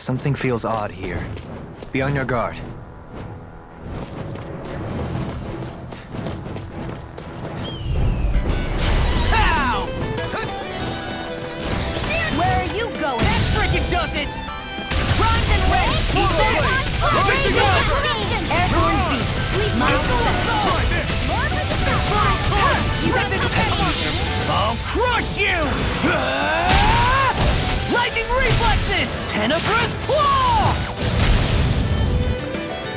Something feels odd here. Be on your guard. Pow! Where are you going? That frickin' does it! Primed and ready! Airborne beat. You got this pesky. I'll crush you! Lightning reflexes! Tenebrous claw!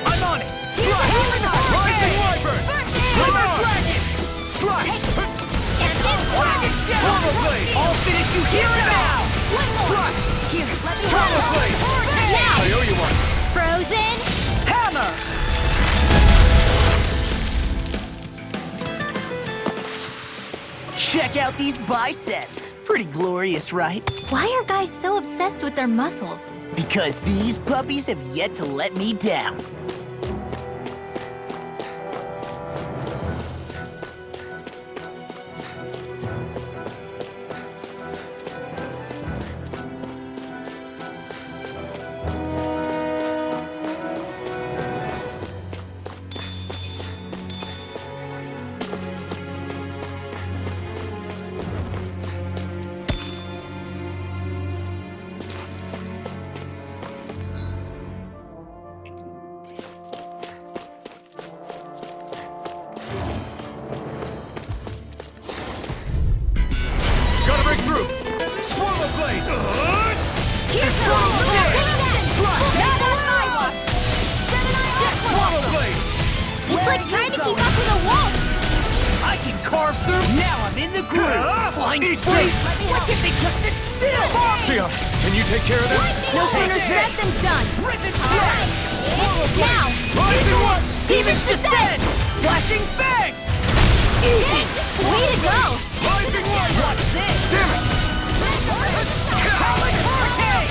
I'm on it! Rising wyvern! Glimmer dragon! Slide! Dragon Swallow blade! I'll finish you here and now! Slide! Here, let me Swallow go. blade! Now! I owe you one! Frozen. Hammer! Check out these biceps. Pretty glorious, right? Why are guys so obsessed with their muscles? Because these puppies have yet to let me down. It's like trying to keep up with a wolf! I can carve through. Now I'm in the groove. Flying freeze. Why can't they just sit still? Sia, can you take care of that? No sooner said than done! Rip and All right. Now! Rising one. Demons descend. Flashing fang. Easy. Way to go! Rising one. Watch this. Damn it. Howling hurricane.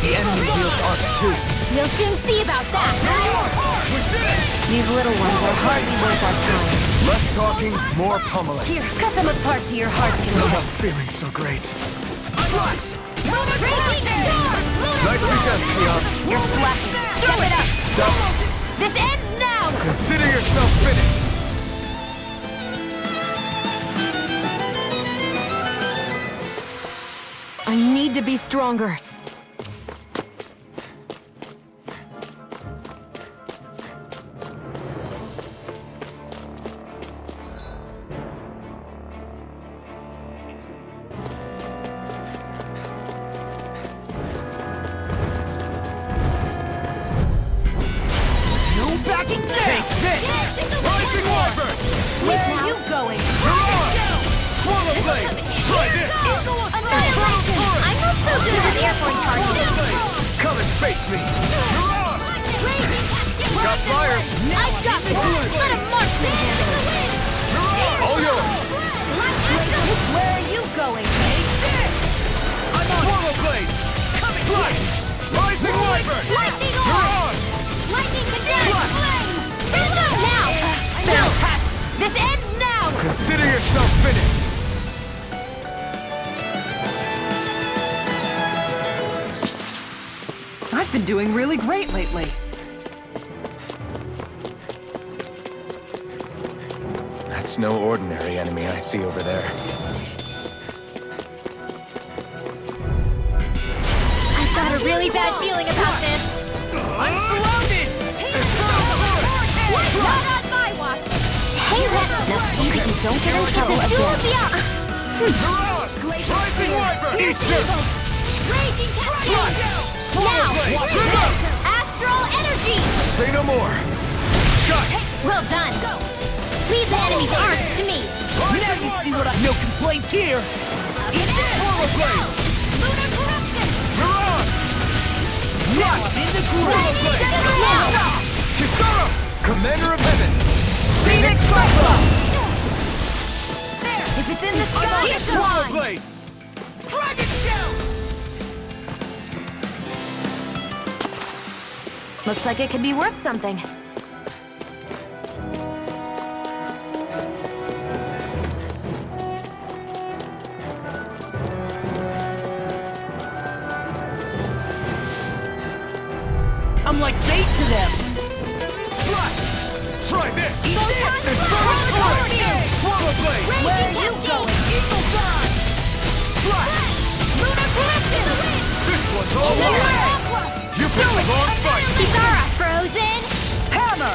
The enemy wields arcs too. We'll soon see about that! Here you are. We did it. These little ones are hardly worth our time. Less talking, more pummeling. Here, cut them apart to your heart's I'm content. not feeling so great. Slash. Nice attempt, Sia. You're slacking. Step it up! Stop. This ends now! Consider yourself finished. I need to be stronger. Backing down! Take this! Rising Wyvern! Where are you going? Swallow blade! Try this! Annihilation! I'm not so good with airborne targets. Come and face me. Got fire. I got this! Let him march me! All yours. Where are you going? I'm on! Swallow blade! Coming! Slash! Rising Wyvern! Lightning You're on! on! Lightning attack! Now! No! This ends now! Consider yourself finished. I've been doing really great lately. That's no ordinary enemy I see over there. I've got a really bad feeling about this. I'm surrounded! Not on my watch! Hey, let's no, don't get in trouble again. You're on! Rising Wyvern! Eat this! Raging Cascade! Now! Astral Energy! Say no more. Shot! Well done! Leave the enemy's arms to me! Now you see what I... No complaints here! Eat this! Swallow blade! Lunar Corruption! You're on! Now I'm in the groove! Now! Kisara, Commander of Heaven. Phoenix Cyclone! If it's in the sky, it's Swallow gone! blade! Dragon Shout! Looks like it could be worth something. like bait to them! Slash! Try this! Eat this! Infernal Torrent! Swallow Blade! Where are you going? Eagle Dawn! Slash! Lunar Corruption! This one's all yours! You picked the wrong fight! Kizara, frozen. Hammer!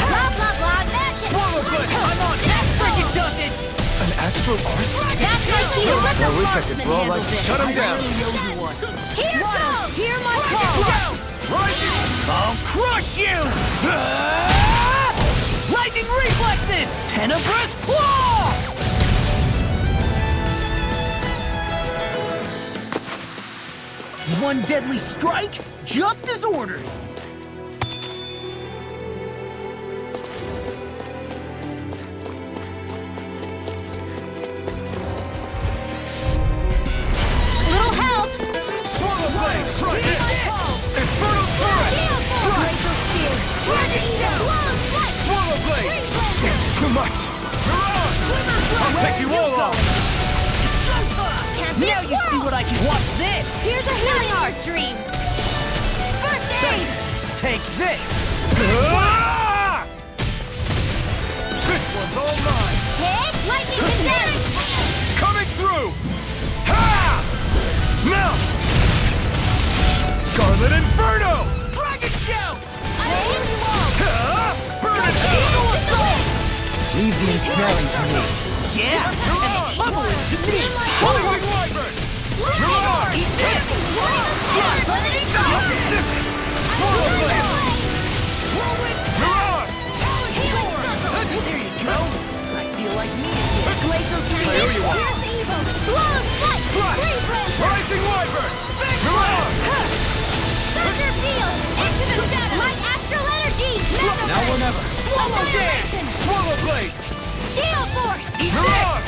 Blah, blah, blah, magic. Swallow Blade! I'm on it! That freaking does it! An astral art? That's my cue. Let the I wish I could marksman blow handle like... this. Shut him down! Here goes. Hear my call! I'll crush you! Lightning reflexes! Tenebrous claw! One deadly strike, just as ordered. Little help. Swallow Blade! Try this! Infernal Torrent! Laser spear. Dragon Eater. Swallow Blade! It's too much! I'll take you all on! Now you see what I can watch this! Here's a healing art dreams. First aid. Take this! Ah! This one's all mine! Hit. Lightning condemned. Coming through! Ha! Now! Scarlet Inferno! Dragon shout! Ha! Burn it out! Leave these smelling to me. Yeah! And bubble it to me! Blazing Wyvern! You're on! Eat this! Swallow Blade! You're on! There you go! I feel like me again. Glacial I owe you one. Swallow Flash. Slash! Freeze Blaster. Rising Wyvern! You're on! Thunder Field. Into the shadows. Light Astral Energy. Now or never! Swallow Dance! Swallow Blade! Gale Force. You're on!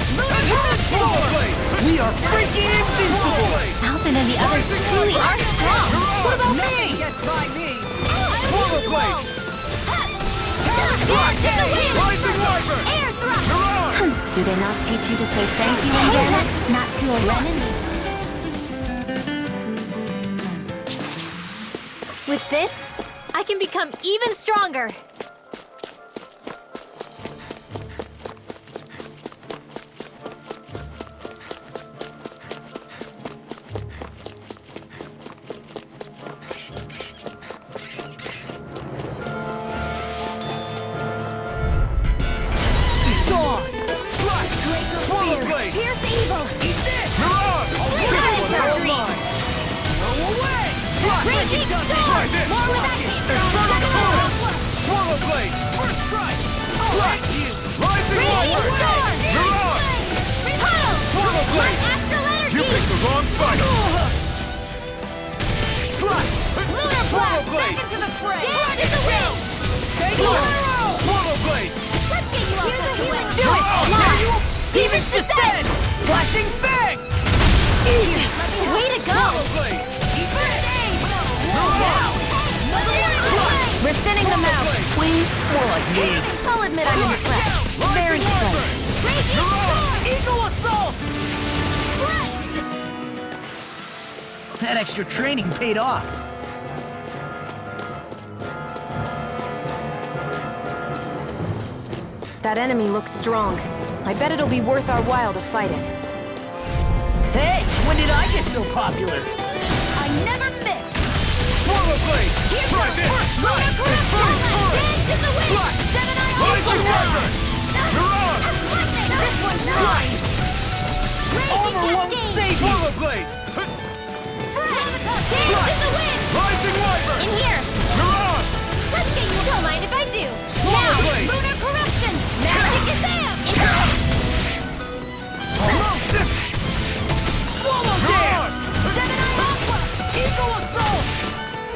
Swallow Blade! We are freaking invincible! Alvin and the others truly are strong. What about me? Gets by me. Swallow Blade! Rising Wyvern! Air Thrust. You're on! Do they not teach you to say thank you, Indiana? Not to a enemy. With this, I can become even stronger. It's on! Slash! Swallow Blade! Here's evil. Eat this! You're on! This one's all mine! Go away! Raging Try this! More with that Infernal Torrent! Swallow Blade! First strike! Slash! You! Rising Wyvern! You're on! Swallow Blade! Astral Energy. You picked the wrong fight! Slash! Lunar Swallow Blast. Blade! Back into the fray. Dragon the wind. Slash! Swallow Blade! Let's get you out of the way. Do it! Live. Demons descend! Flashing fang! Way to go. Swallow Blade! First aid. Now! We're thinning them out. Please? More like me. I'll admit I'm impressed. Very excited. Eagle assault! That extra training paid off. That enemy looks strong. I bet it'll be worth our while to fight it. Hey, when did I get so popular? I never miss. Swallow Blade! Try this! Lunar Infernal Torrent! Dance in the wind. Slash! Seven-Eye Rising Ultra. Wyvern! You're on! This one's mine. Armor won't save you! Swallow Blade! Dance in the wind. Rising Wyvern! In here. You're on! Let's get you. Don't mind if I do. Swallow Now, Blade! Lunar Corruption. Magic Shazam. In here. This! Swallow You're dance! on! Seven-Eye Ultra. Eagle assault!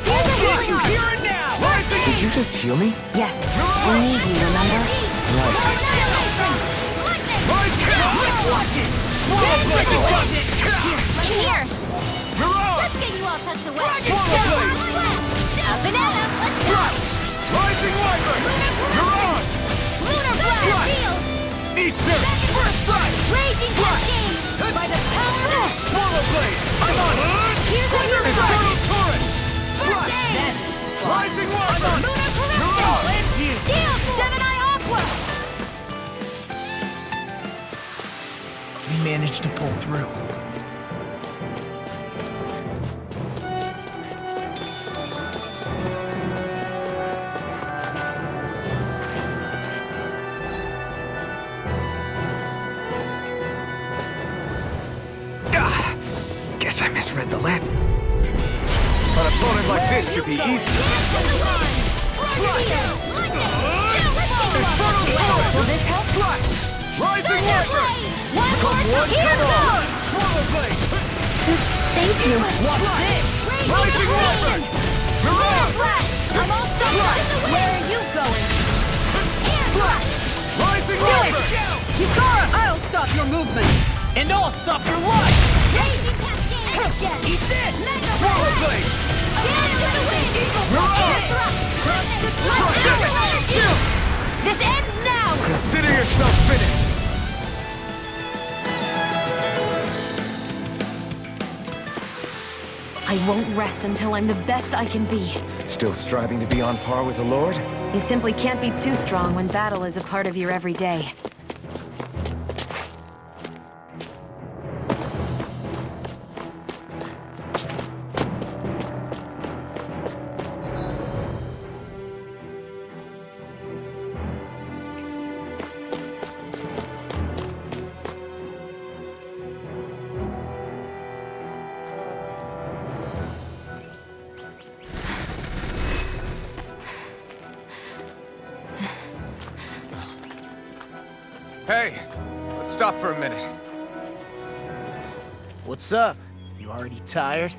Here's a Yes, healing you art. hear it now! Rising! Did you just heal me? Yes. I need you, remember? Watch it! Swallow Blade! It does it! In here. You're on! Let's get you all tucked away. Swallow Blade! Up and at 'em. Let's go. Rising Wyvern! You're on! Lunar Blast. Shield. Eat this! First strike! Raging Cascade. By the power of... Swallow Blade! I'm on! Here's a healing art. Infernal Torrent! First managed to pull through. Guess I misread the Latin. An opponent like this should be easy. Will this help? Rising Viper! One more here goes! Swallow blade! Thank you. Watch this! Rising Viper! Mirage! I'm all stuck up. Where are you going? Rising Viper! Yukara, I'll stop your movement. And I'll stop your life! Raging Cascade! Eat this! Mega Swallow blade! This ends now! Consider yourself finished! I won't rest until I'm the best I can be. Still striving to be on par with the Lord? You simply can't be too strong when battle is a part of your everyday. Hey, let's stop for a minute. What's up? You already tired?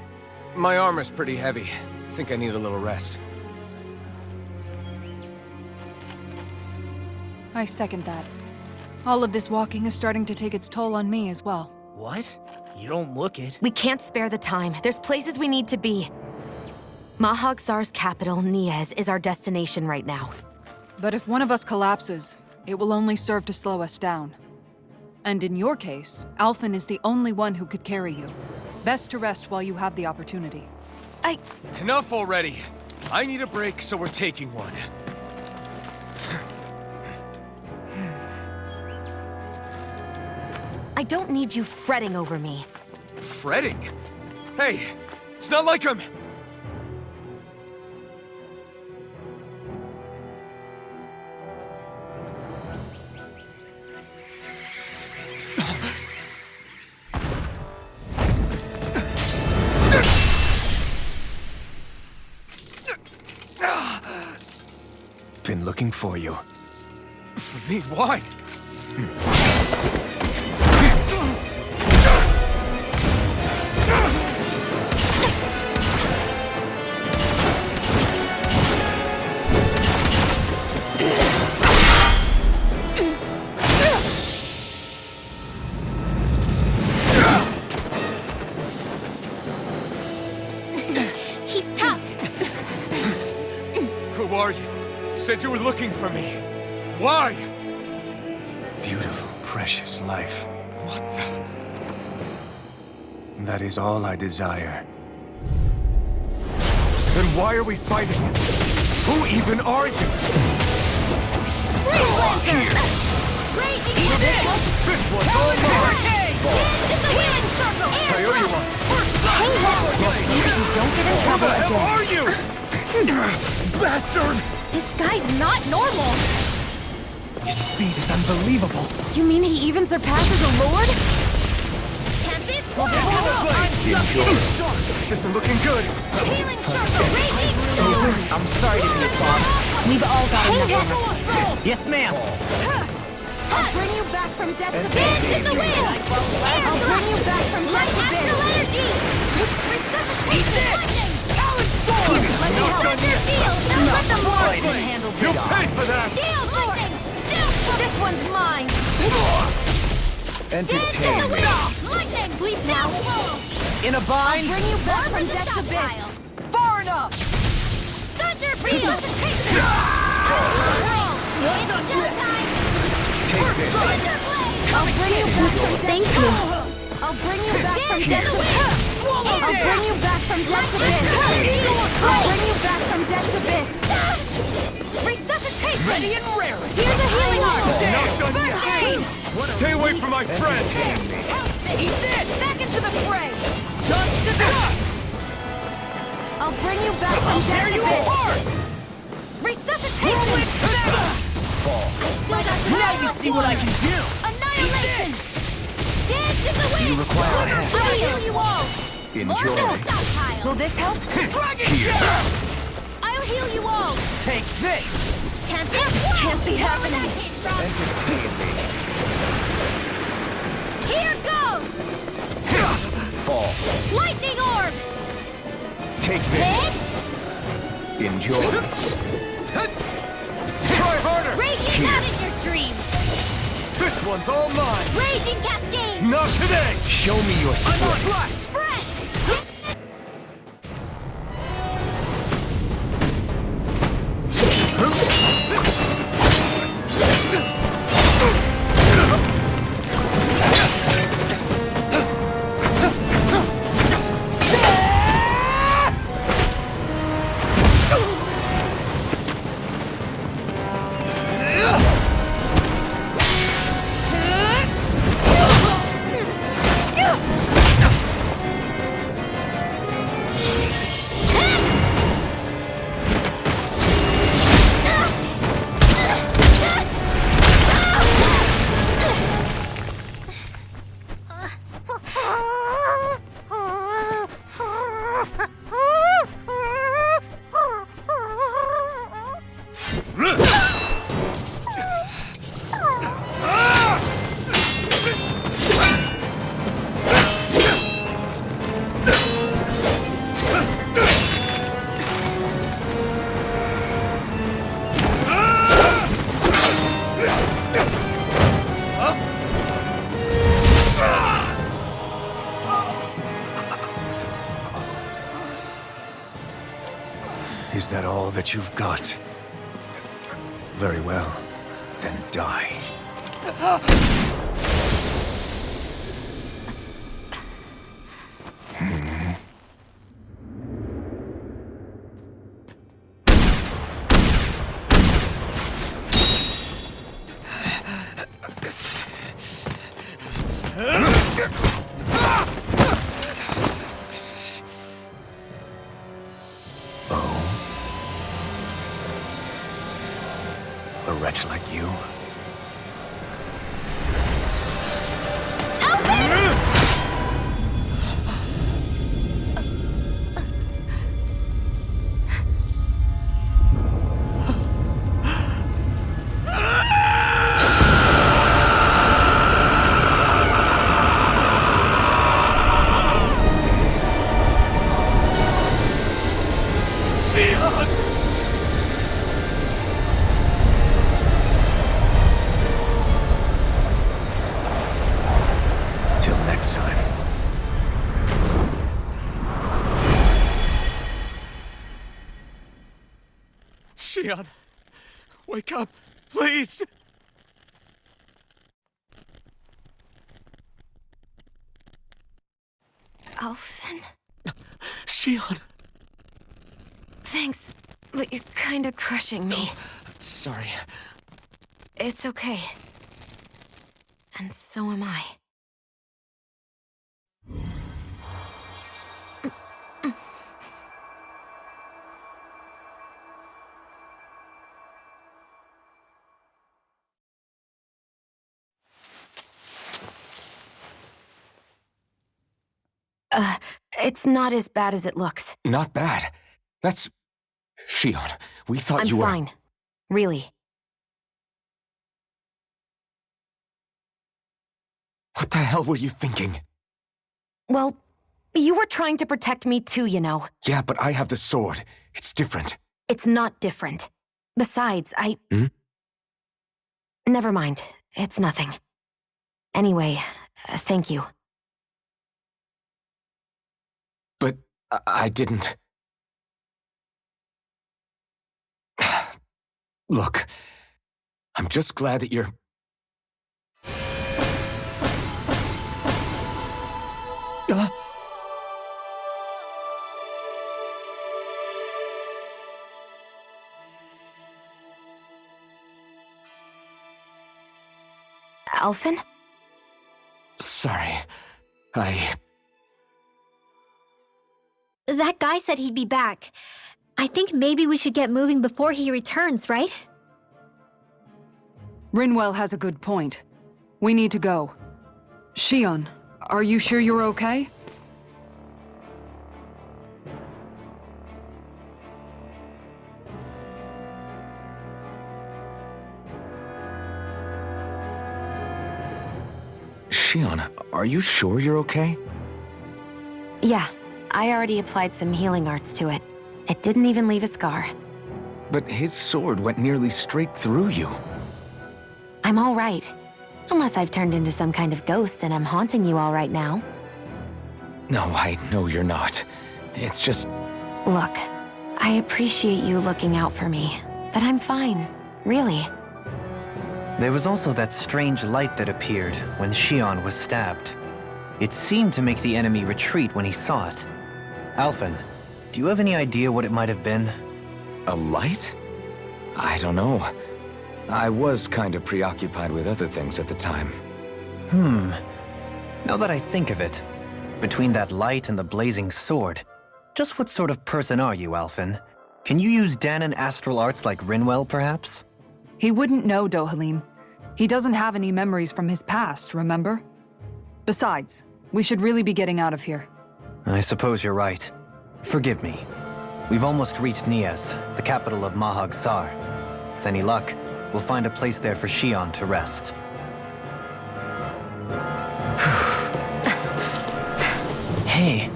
My armor's pretty heavy. I think I need a little rest. I second that. All of this walking is starting to take its toll on me as well. What? You don't look it. We can't spare the time. There's places we need to be. Mahag-Sar's capital, Niez, is our destination right now. But if one of us collapses, it will only serve to slow us down. And in your case, Alphen is the only one who could carry you. Best to rest while you have the opportunity. Enough already! I need a break, so we're taking one. I don't need you fretting over me. Fretting? Hey, it's not like I'm... Been looking for you. For me? Why? He's tough! Who are you? You said you were looking for me. Why? Beautiful, precious life. What the? That is all I desire. Then why are we fighting? Who even are you? This one's all mine! I owe you one. You don't get in Who trouble the hell again. are you? Bastard! This guy's not normal! His speed is unbelievable. You mean he even surpasses a lord? This isn't looking good. Healing circle, raging! I'm sorry to be a boss. We've all got enough. Yes, ma'am. I'll bring you back from death to Hands in the wind! I'll bring you back from death to Astral energy! Resuscitation! Talon sword! Not done yet. Now let them I didn't handle the You'll job. pay for that! Steel sword! This one's mine. Entertain me. Lightning! Sleep now! In a bind? Bring you back from death to Stockpile. Far enough! Thunder resuscitation! Take this. I'll bring you back from Thank you. I'll bring you back from death to I'll bring you back from death to I'll bring you back from death to Resuscitation! Ready and raring. Here's a healing arm! Not done First yet. aid! Stay away from my friend! Eat this! Back into the fray! Just to this! I'll bring you back from I'll tear death you abyss. apart! Resuscitation! Fall. Still got the Now you see what I can do! Annihilation! Dance in the wind! You require a hand. I'll heal you all! Enjoy. Stockpile! Will this help? Dragon Here. Shatter! I'll heal you all! Take this! Can't be happening! Entertain me. Here goes! Fall. Lightning orb! Take this. Hit! Enjoy. Try harder! Radiant not in your dreams! This one's all mine! Raging cascade! Not today! Show me your I'm on strength. track! Spread! Is that all that you've got? Very well. Then die. A wretch like you? Till next time. Shion, wake up, please! Alphen? Shion! Thanks, but you're kinda crushing me. Sorry. It's okay. And so am I. It's not as bad as it looks. Not bad. That's... Shion, we thought I'm you were... fine. Really. What the hell were you thinking? Well, you were trying to protect me too, you know. Yeah, but I have the sword. It's different. It's not different. Besides, Hmm? Never mind. It's nothing. Anyway, thank you. But I didn't... Look, I'm just glad that you're... Alphen? Sorry. That guy said he'd be back. I think maybe we should get moving before he returns, right? Rinwell has a good point. We need to go. Shion, are you sure you're okay? Shion, are you sure you're okay? Yeah, I already applied some healing arts to it. It didn't even leave a scar. But his sword went nearly straight through you. I'm all right. Unless I've turned into some kind of ghost and I'm haunting you all right now. No, I know you're not. It's just... Look, I appreciate you looking out for me, but I'm fine, really. There was also that strange light that appeared when Shion was stabbed. It seemed to make the enemy retreat when he saw it. Alphen, do you have any idea what it might have been? A light? I don't know. I was kind of preoccupied with other things at the time. Now that I think of it, between that light and the blazing sword, just what sort of person are you, Alphen? Can you use Danon astral arts like Rinwell, perhaps? He wouldn't know, Dohalim. He doesn't have any memories from his past, remember? Besides, we should really be getting out of here. I suppose you're right. Forgive me. We've almost reached Nias, the capital of Mahag Sar. With any luck, we'll find a place there for Shion to rest. Hey.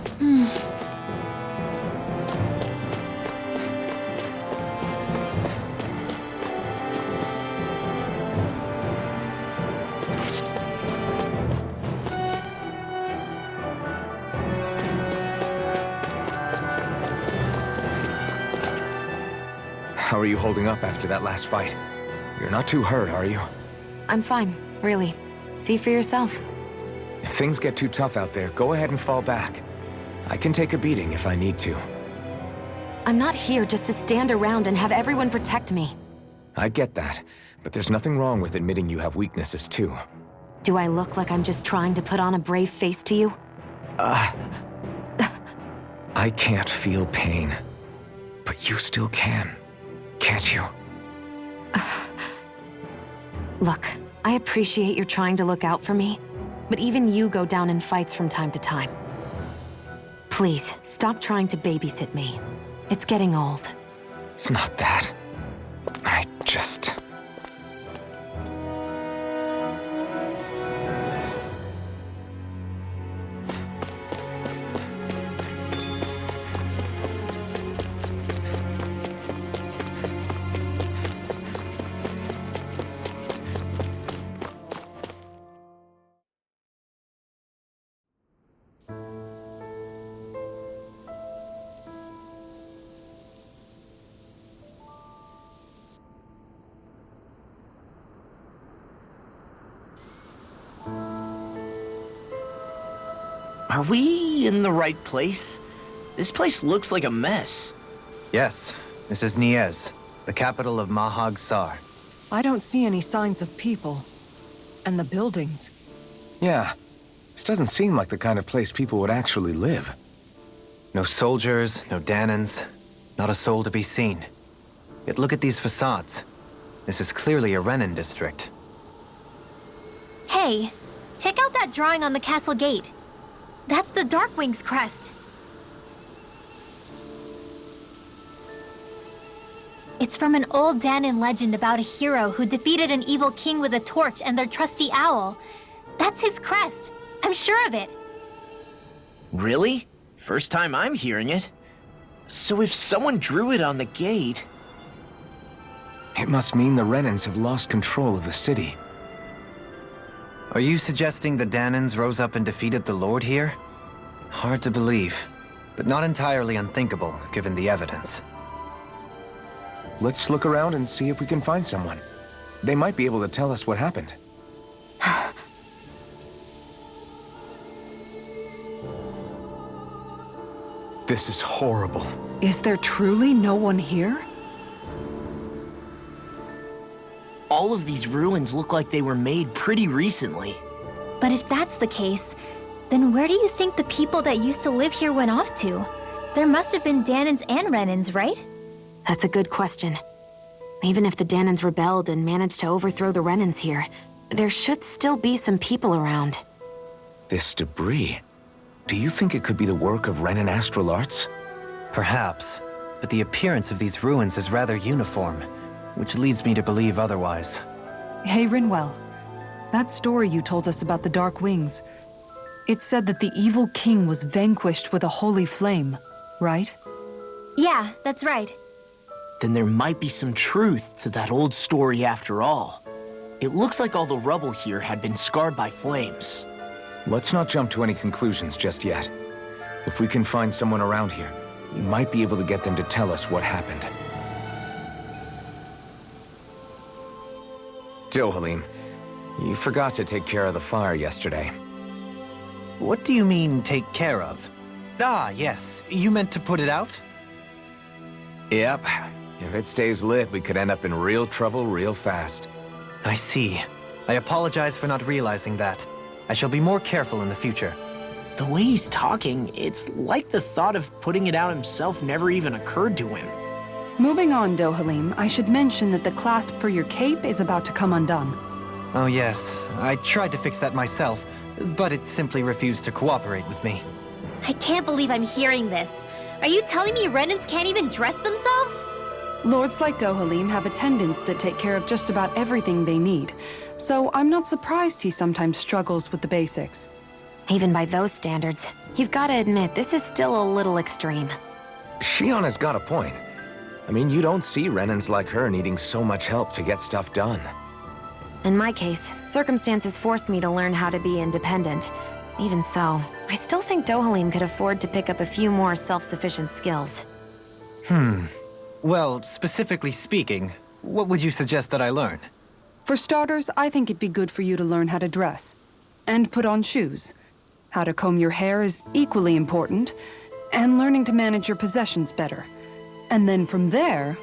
How are you holding up after that last fight? You're not too hurt, are you? I'm fine, really. See for yourself. If things get too tough out there, go ahead and fall back. I can take a beating if I need to. I'm not here just to stand around and have everyone protect me. I get that, but there's nothing wrong with admitting you have weaknesses too. Do I look like I'm just trying to put on a brave face to you? I can't feel pain, but you still can, can't you? Look, I appreciate you're trying to look out for me, but even you go down in fights from time to time. Please, stop trying to babysit me. It's getting old. It's not that. I just... Are we in the right place? This place looks like a mess. Yes, this is Nias, the capital of Mahag Sar. I don't see any signs of people. And the buildings. Yeah, this doesn't seem like the kind of place people would actually live. No soldiers, no Danons, not a soul to be seen. Yet look at these facades. This is clearly a Renan district. Hey, check out that drawing on the castle gate. That's the Darkwing's crest. It's from an old Danon legend about a hero who defeated an evil king with a torch and their trusty owl. That's his crest. I'm sure of it. Really? First time I'm hearing it. So if someone drew it on the gate... It must mean the Renans have lost control of the city. Are you suggesting the Danons rose up and defeated the Lord here? Hard to believe, but not entirely unthinkable, given the evidence. Let's look around and see if we can find someone. They might be able to tell us what happened. This is horrible. Is there truly no one here? All of these ruins look like they were made pretty recently. But if that's the case, Then where do you think the people that used to live here went off to? There must have been Danans and Renans, right? That's a good question. Even if the Danans rebelled and managed to overthrow the Renans here, there should still be some people around. This debris. Do you think it could be the work of Renan astral arts? Perhaps, but the appearance of these ruins is rather uniform, which leads me to believe otherwise. Hey, Rinwell. That story you told us about the Dark Wings. It said that the evil king was vanquished with a holy flame, right? Yeah, that's right. Then there might be some truth to that old story after all. It looks like all the rubble here had been scarred by flames. Let's not jump to any conclusions just yet. If we can find someone around here, we might be able to get them to tell us what happened. Dohalim, you forgot to take care of the fire yesterday. What do you mean, take care of? Ah, yes. You meant to put it out? Yep. If it stays lit, we could end up in real trouble real fast. I see. I apologize for not realizing that. I shall be more careful in the future. The way he's talking, it's like the thought of putting it out himself never even occurred to him. Moving on, Dohalim, I should mention that the clasp for your cape is about to come undone. Oh yes, I tried to fix that myself, but it simply refused to cooperate with me. I can't believe I'm hearing this. Are you telling me Renans can't even dress themselves? Lords like Dohalim have attendants that take care of just about everything they need, so I'm not surprised he sometimes struggles with the basics. Even by those standards, you've got to admit this is still a little extreme. Shion has got a point. I mean, you don't see Renans like her needing so much help to get stuff done. In my case, circumstances forced me to learn how to be independent. Even so, I still think Dohalim could afford to pick up a few more self-sufficient skills. Well, specifically speaking, what would you suggest that I learn? For starters, I think it'd be good for you to learn how to dress. And put on shoes. How to comb your hair is equally important, and learning to manage your possessions better. And then from there...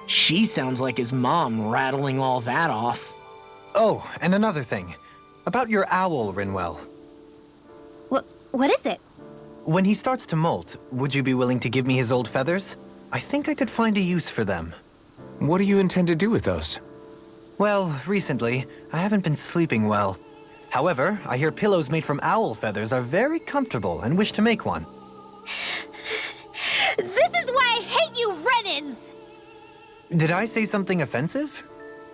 She sounds like his mom rattling all that off. Oh, and another thing. About your owl, Rinwell. What is it? When he starts to molt, would you be willing to give me his old feathers? I think I could find a use for them. What do you intend to do with those? Well, recently, I haven't been sleeping well. However, I hear pillows made from owl feathers are very comfortable and wish to make one. This is why I hate you, Renans! Did I say something offensive?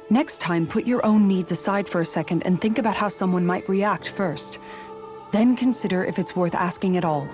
Next time, put your own needs aside for a second and think about how someone might react first. Then consider if it's worth asking at all.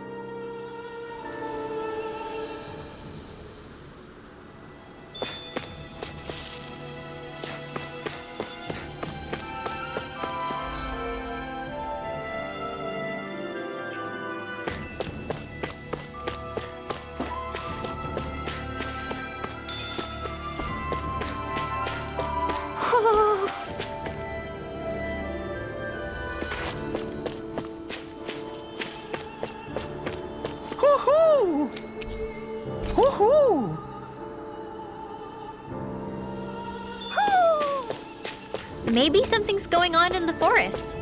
Woohoo! Woohoo! Maybe something's going on in the forest.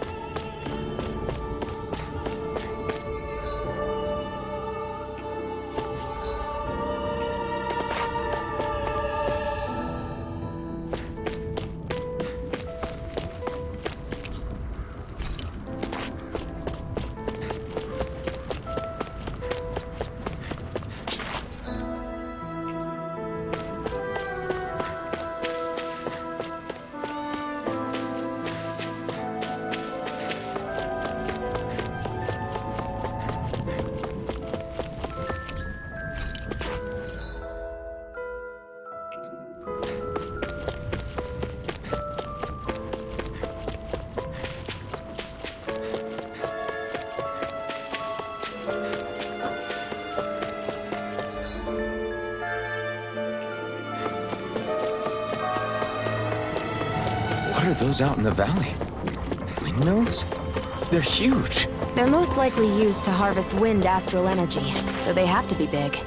What are those out in the valley? Windmills? They're huge. They're most likely used to harvest wind astral energy, so they have to be big.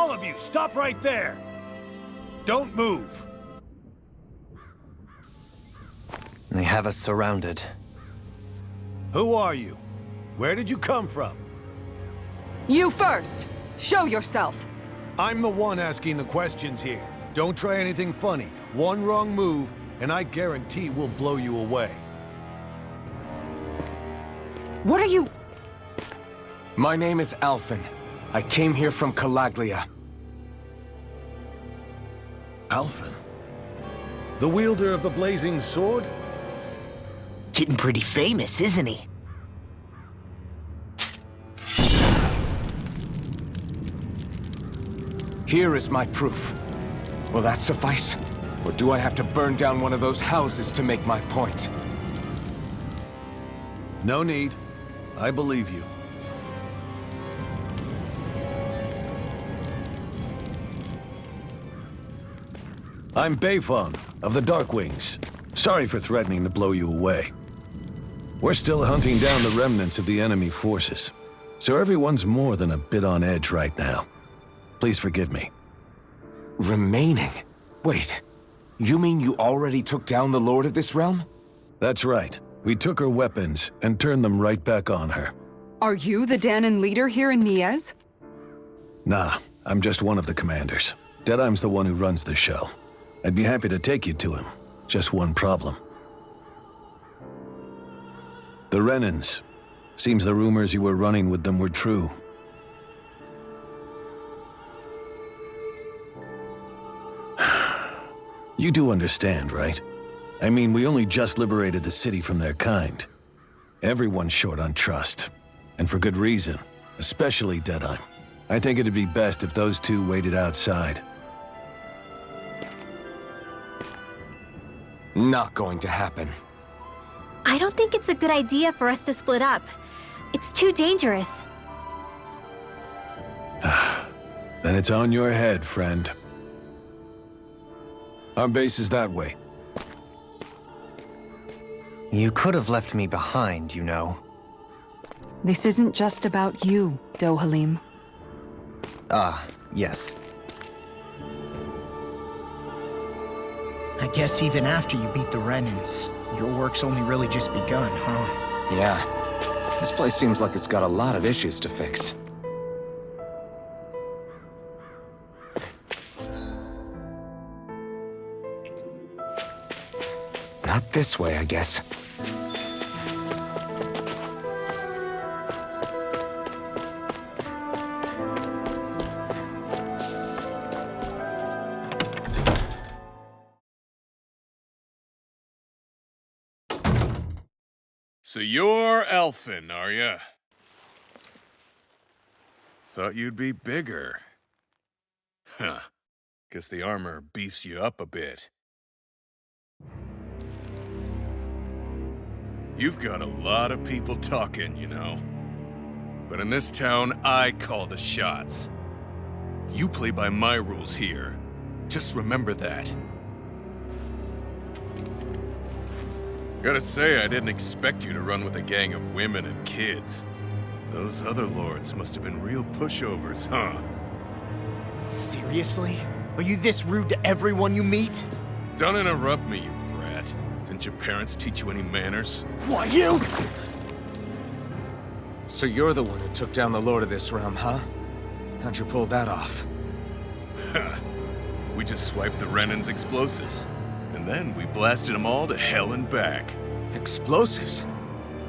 All of you, stop right there! Don't move! They have us surrounded. Who are you? Where did you come from? You first! Show yourself! I'm the one asking the questions here. Don't try anything funny. One wrong move, and I guarantee we'll blow you away. What are you... My name is Alphen. I came here from Calaglia. Alphen? The wielder of the blazing sword? Getting pretty famous, isn't he? Here is my proof. Will that suffice? Or do I have to burn down one of those houses to make my point? No need. I believe you. I'm Beifong, of the Darkwings. Sorry for threatening to blow you away. We're still hunting down the remnants of the enemy forces, so everyone's more than a bit on edge right now. Please forgive me. Remaining? Wait, you mean you already took down the Lord of this realm? That's right. We took her weapons and turned them right back on her. Are you the Danon leader here in Niez? Nah, I'm just one of the commanders. Deadeye's the one who runs the show. I'd be happy to take you to him. Just one problem. The Renans. Seems the rumors you were running with them were true. You do understand, right? I mean, we only just liberated the city from their kind. Everyone's short on trust. And for good reason. Especially Deadeye. I think it'd be best if those two waited outside. Not going to happen. I don't think it's a good idea for us to split up. It's too dangerous. Then it's on your head, friend. Our base is that way. You could have left me behind, you know. This isn't just about you, Dohalim. Ah, yes. I guess even after you beat the Renans, your work's only really just begun, huh? Yeah. This place seems like it's got a lot of issues to fix. Not this way, I guess. So you're Alphen, are ya? Thought you'd be bigger. Huh. Guess the armor beefs you up a bit. You've got a lot of people talking, you know. But in this town, I call the shots. You play by my rules here. Just remember that. Gotta say, I didn't expect you to run with a gang of women and kids. Those other lords must have been real pushovers, huh? Seriously? Are you this rude to everyone you meet? Don't interrupt me, you brat. Didn't your parents teach you any manners? Why, you? So you're the one who took down the Lord of this realm, huh? How'd you pull that off? We just swiped the Renan's explosives. And then we blasted them all to hell and back. Explosives?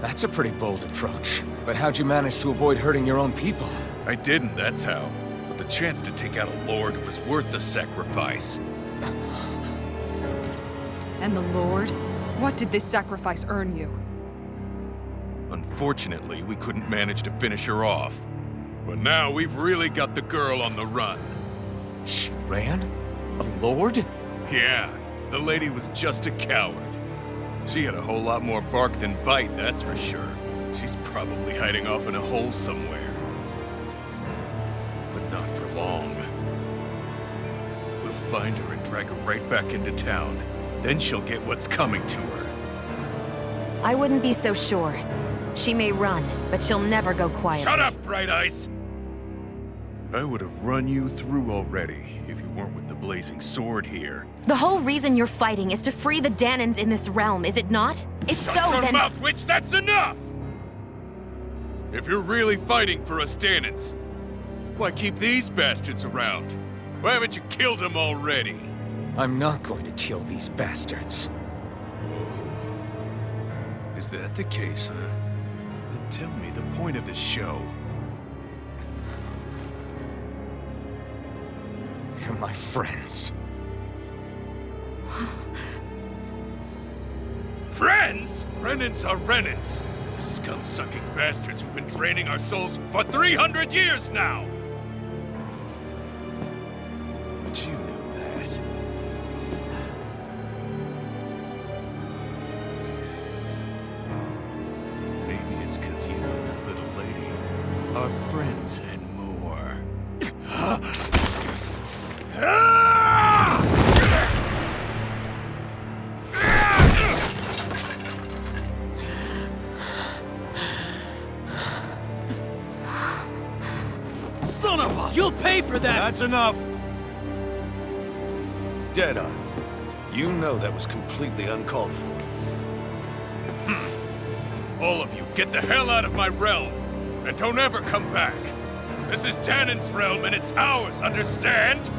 That's a pretty bold approach. But how'd you manage to avoid hurting your own people? I didn't, that's how. But the chance to take out a lord was worth the sacrifice. And the Lord? What did this sacrifice earn you? Unfortunately, we couldn't manage to finish her off. But now we've really got the girl on the run. She ran? A lord? Yeah, the lady was just a coward. She had a whole lot more bark than bite, that's for sure. She's probably hiding off in a hole somewhere. But not for long. We'll find her and drag her right back into town. Then she'll get what's coming to her. I wouldn't be so sure. She may run, but she'll never go quiet. Shut up, Bright Eyes! I would have run you through already if you weren't with the blazing sword here. The whole reason you're fighting is to free the Danons in this realm, is it not? If so, Shut your then... mouth, witch! That's enough! If you're really fighting for us Danons, why keep these bastards around? Why haven't you killed them already? I'm not going to kill these bastards. Is that the case, huh? Then tell me the point of the show. They're my friends. Friends? Renans are Renans. The scum-sucking bastards who've been draining our souls for 300 years now! But you know that. Maybe it's 'cause you and that little lady are friends and more. Son of a... You'll pay for that! That's enough! Deadeye, you know that was completely uncalled for. All of you, get the hell out of my realm! And don't ever come back! This is Danon's realm and it's ours, understand?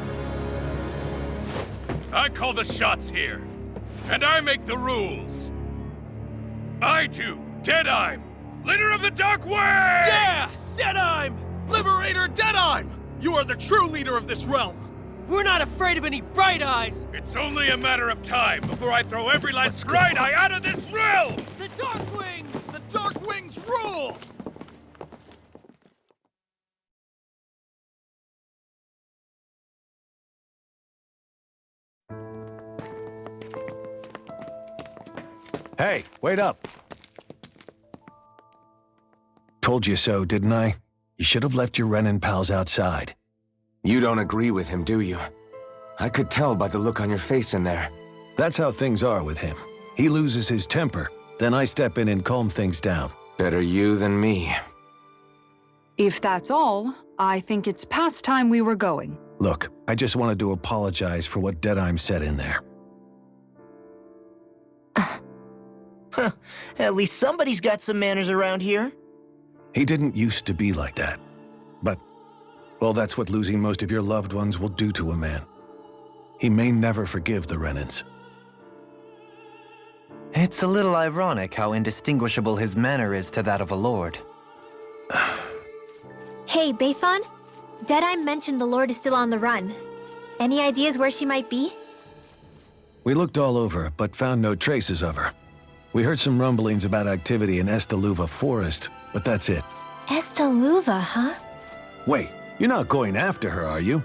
I call the shots here. And I make the rules. I do, Deadeye, leader of the Dark Wings! Yeah! Deadeye! Liberator Deadeye! You are the true leader of this realm! We're not afraid of any Bright Eyes! It's only a matter of time before I throw every last Bright Eye out of this realm! The Dark Wings! The Dark Wings rule! Hey, wait up! Told you so, didn't I? You should have left your Renan pals outside. You don't agree with him, do you? I could tell by the look on your face in there. That's how things are with him. He loses his temper, then I step in and calm things down. Better you than me. If that's all, I think it's past time we were going. Look, I just wanted to apologize for what Deadeye said in there. At least somebody's got some manners around here. He didn't used to be like that. But, well, that's what losing most of your loved ones will do to a man. He may never forgive the Renans. It's a little ironic how indistinguishable his manner is to that of a lord. Hey, Bayfon? Deadeye mentioned the Lord is still on the run. Any ideas where she might be? We looked all over, but found no traces of her. We heard some rumblings about activity in Estaluva Forest, but that's it. Estaluva, huh? Wait, you're not going after her, are you?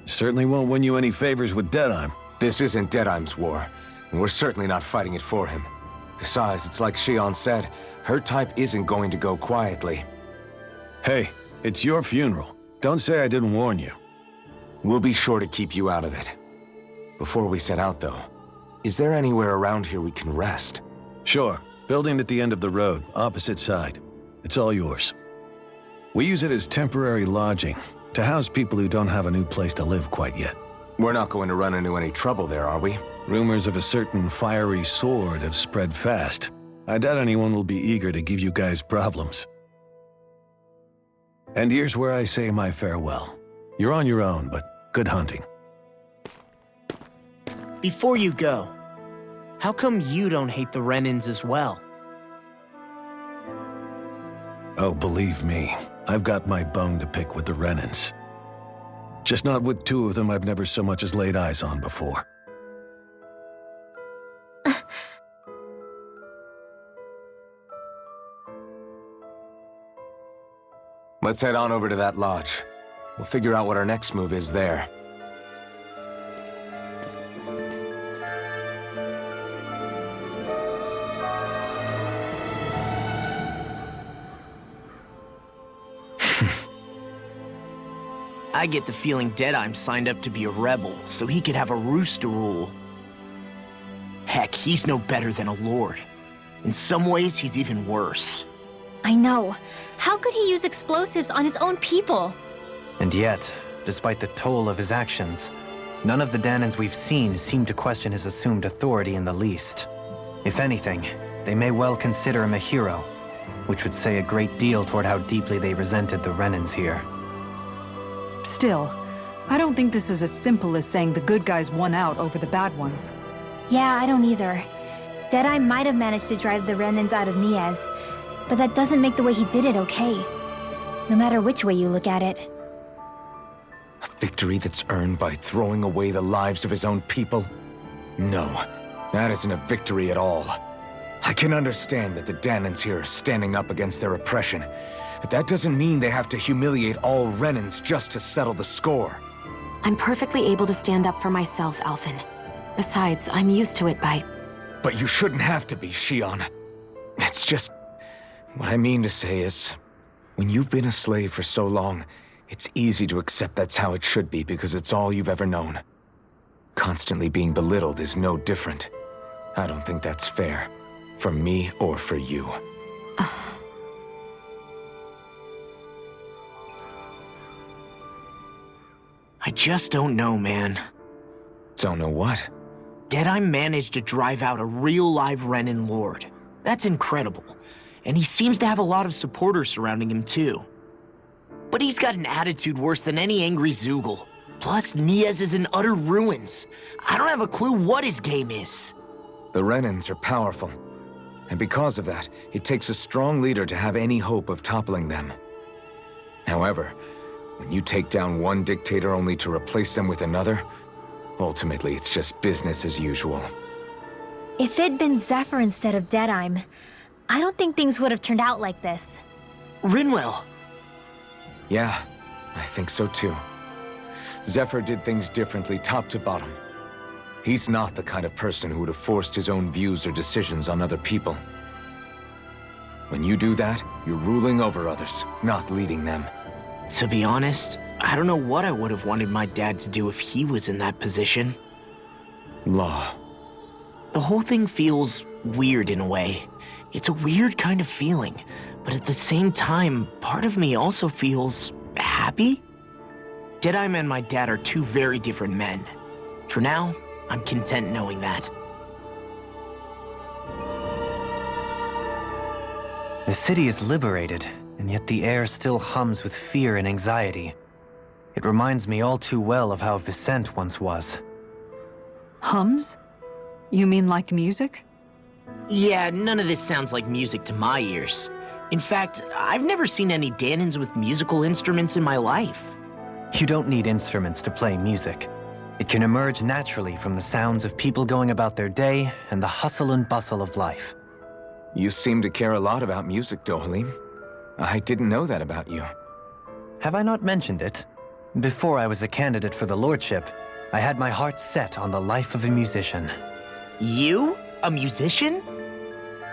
Certainly won't win you any favors with Deadeye. This isn't Deadeye's war, and we're certainly not fighting it for him. Besides, it's like Shion said, her type isn't going to go quietly. Hey, it's your funeral. Don't say I didn't warn you. We'll be sure to keep you out of it. Before we set out, though, is there anywhere around here we can rest? Sure. Building at the end of the road, opposite side. It's all yours. We use it as temporary lodging, to house people who don't have a new place to live quite yet. We're not going to run into any trouble there, are we? Rumors of a certain fiery sword have spread fast. I doubt anyone will be eager to give you guys problems. And here's where I say my farewell. You're on your own, but good hunting. Before you go, how come you don't hate the Renans as well? Oh, believe me, I've got my bone to pick with the Renans. Just not with two of them I've never so much as laid eyes on before. Let's head on over to that lodge. We'll figure out what our next move is there. I get the feeling Deadeye signed up to be a rebel, so he could have a roost to rule. Heck, he's no better than a lord. In some ways, he's even worse. I know. How could he use explosives on his own people? And yet, despite the toll of his actions, none of the Danans we've seen seem to question his assumed authority in the least. If anything, they may well consider him a hero, which would say a great deal toward how deeply they resented the Renans here. Still, I don't think this is as simple as saying the good guys won out over the bad ones. Yeah, I don't either. Deadeye might have managed to drive the Renans out of Niaz, but that doesn't make the way he did it okay. No matter which way you look at it. A victory that's earned by throwing away the lives of his own people? No, that isn't a victory at all. I can understand that the Danans here are standing up against their oppression, but that doesn't mean they have to humiliate all Renans just to settle the score. I'm perfectly able to stand up for myself, Alphen. Besides, I'm used to it by... But you shouldn't have to be, Shion. It's just... What I mean to say is, when you've been a slave for so long, it's easy to accept that's how it should be because it's all you've ever known. Constantly being belittled is no different. I don't think that's fair. For me or for you. I just don't know, man. Don't know what? Deadeye managed to drive out a real live Renan Lord. That's incredible. And he seems to have a lot of supporters surrounding him, too. But he's got an attitude worse than any angry Zoogle. Plus, Niaz is in utter ruins. I don't have a clue what his game is. The Renans are powerful. And because of that, it takes a strong leader to have any hope of toppling them. However, when you take down one dictator only to replace them with another, ultimately it's just business as usual. If it'd been Zephyr instead of Deadeye, I don't think things would have turned out like this. Rinwell. Yeah, I think so too. Zephyr did things differently top to bottom. He's not the kind of person who would have forced his own views or decisions on other people. When you do that, you're ruling over others, not leading them. To be honest, I don't know what I would have wanted my dad to do if he was in that position. Law. The whole thing feels weird in a way. It's a weird kind of feeling, but at the same time, part of me also feels happy? Deadeye and my dad are two very different men. For now, I'm content knowing that. The city is liberated, and yet the air still hums with fear and anxiety. It reminds me all too well of how Vicente once was. Hums? You mean like music? Yeah, none of this sounds like music to my ears. In fact, I've never seen any Danans with musical instruments in my life. You don't need instruments to play music. It can emerge naturally from the sounds of people going about their day and the hustle and bustle of life. You seem to care a lot about music, Dohalim. I didn't know that about you. Have I not mentioned it? Before I was a candidate for the lordship, I had my heart set on the life of a musician. You? A musician?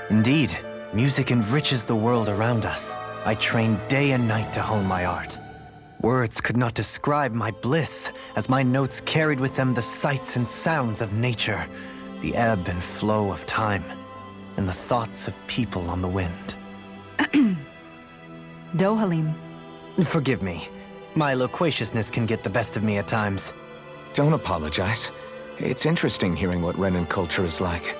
Indeed, music enriches the world around us. I trained day and night to hone my art. Words could not describe my bliss, as my notes carried with them the sights and sounds of nature, the ebb and flow of time, and the thoughts of people on the wind. Dohalim. Forgive me. My loquaciousness can get the best of me at times. Don't apologize. It's interesting hearing what Renan culture is like.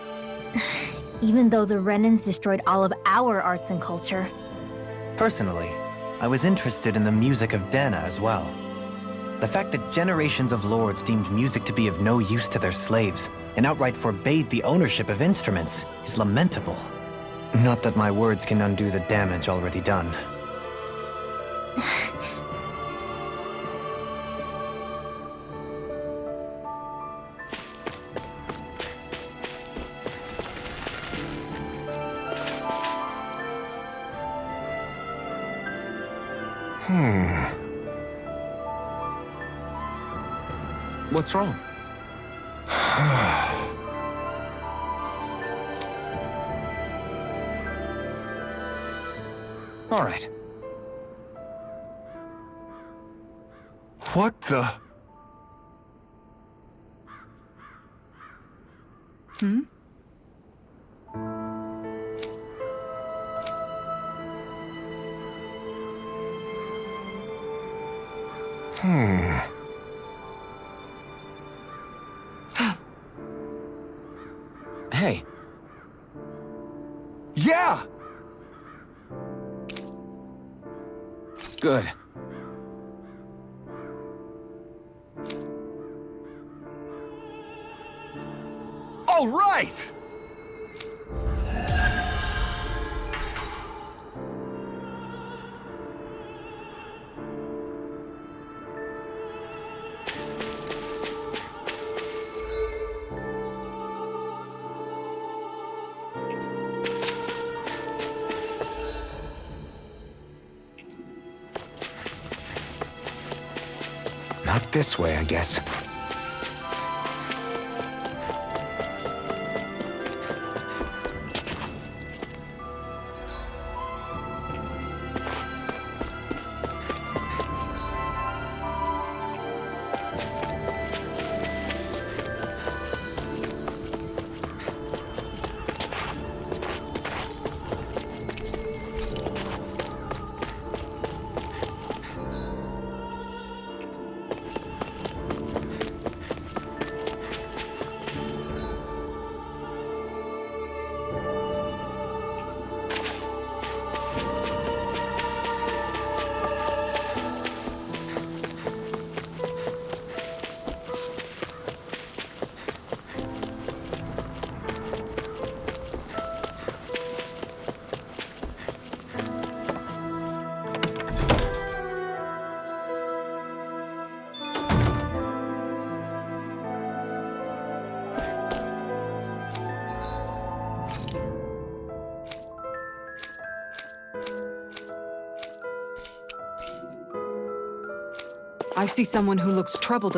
Even though the Renans destroyed all of our arts and culture. Personally, I was interested in the music of Dana as well. The fact that generations of lords deemed music to be of no use to their slaves and outright forbade the ownership of instruments is lamentable. Not that my words can undo the damage already done. What's wrong? All right. What the? Hey. Yeah! Good. All right! Not this way, I guess. I see someone who looks troubled.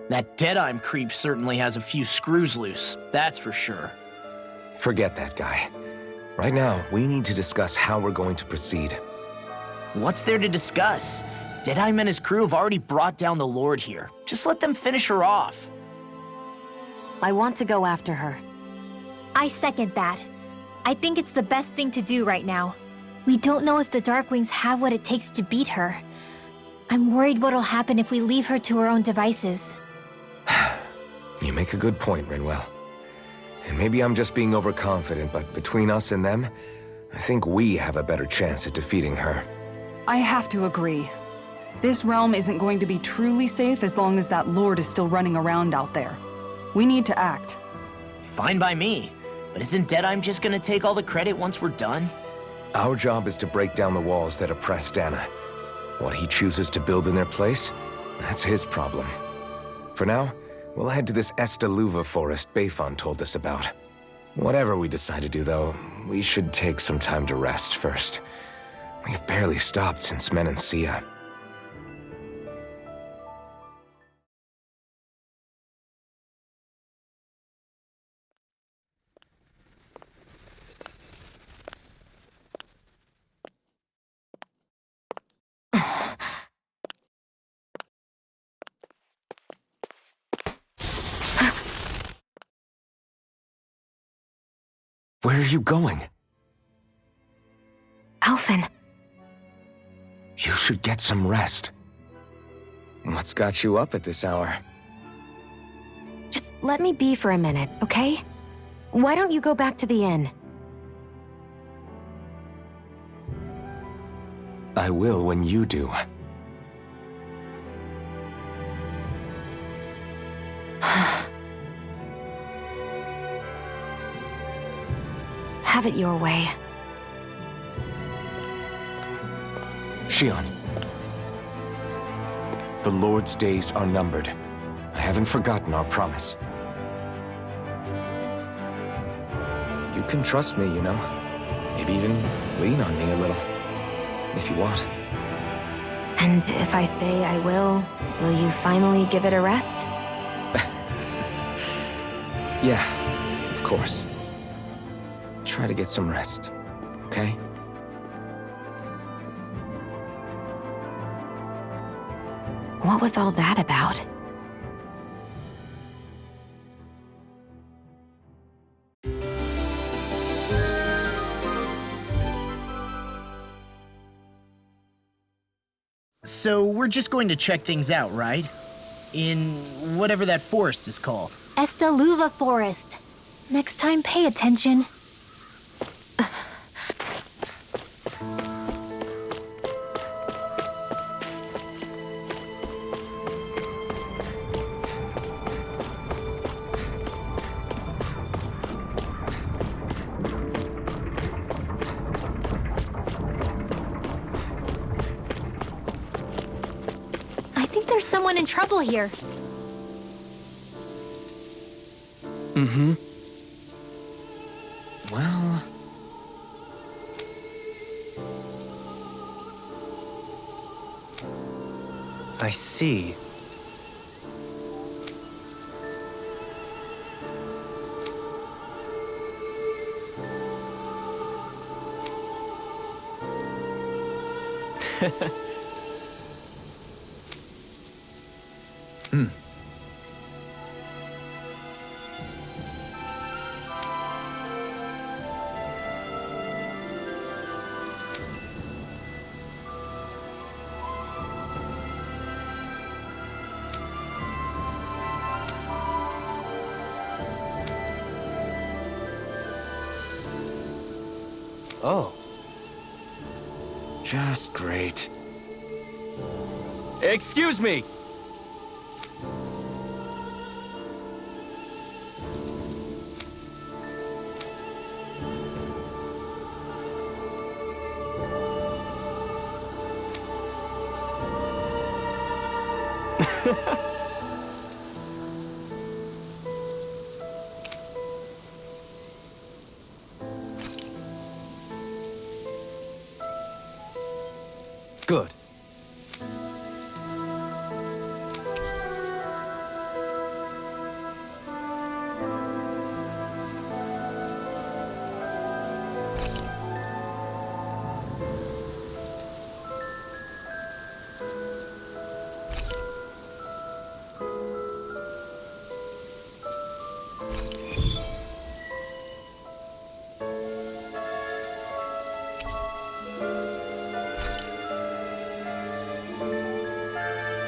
That Deadeye creep certainly has a few screws loose, that's for sure. Forget that guy. Right now, we need to discuss how we're going to proceed. What's there to discuss? Deadeye and his crew have already brought down the Lord here. Just let them finish her off. I want to go after her. I second that. I think it's the best thing to do right now. We don't know if the Darkwings have what it takes to beat her. I'm worried what'll happen if we leave her to her own devices. You make a good point, Rinwell. And maybe I'm just being overconfident, but between us and them, I think we have a better chance at defeating her. I have to agree. This realm isn't going to be truly safe as long as that Lord is still running around out there. We need to act. Fine by me. But isn't Deadeye just gonna take all the credit once we're done? Our job is to break down the walls that oppress Dana. What he chooses to build in their place, that's his problem. For now, we'll head to this Estaluva forest Bayfon told us about. Whatever we decide to do, though, we should take some time to rest first. We've barely stopped since Menancia. Where are you going? Alphen. You should get some rest. What's got you up at this hour? Just let me be for a minute, okay? Why don't you go back to the inn? I will when you do. Have it your way. Shion. The Lord's days are numbered. I haven't forgotten our promise. You can trust me, you know. Maybe even lean on me a little. If you want. And if I say I will you finally give it a rest? Yeah, of course. Try to get some rest, okay? What was all that about? So we're just going to check things out, right? In whatever that forest is called. Estaluva Forest. Next time, pay attention. I think there's someone in trouble here. Mm-hmm. Well... I see. Oh. Just great. Excuse me! Good.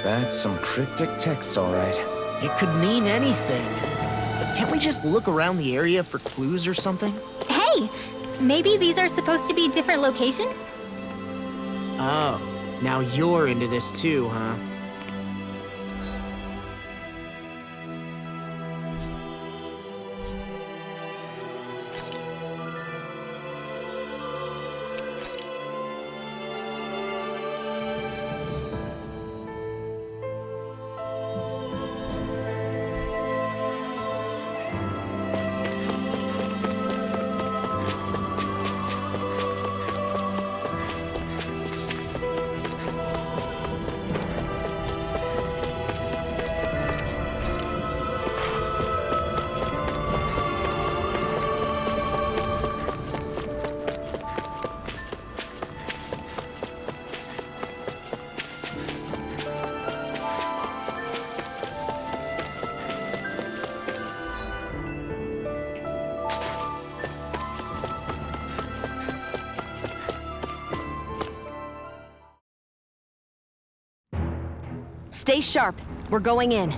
That's some cryptic text, all right. It could mean anything. Can't we just look around the area for clues or something? Hey! Maybe these are supposed to be different locations? Oh, now you're into this too, huh? Stay sharp. We're going in.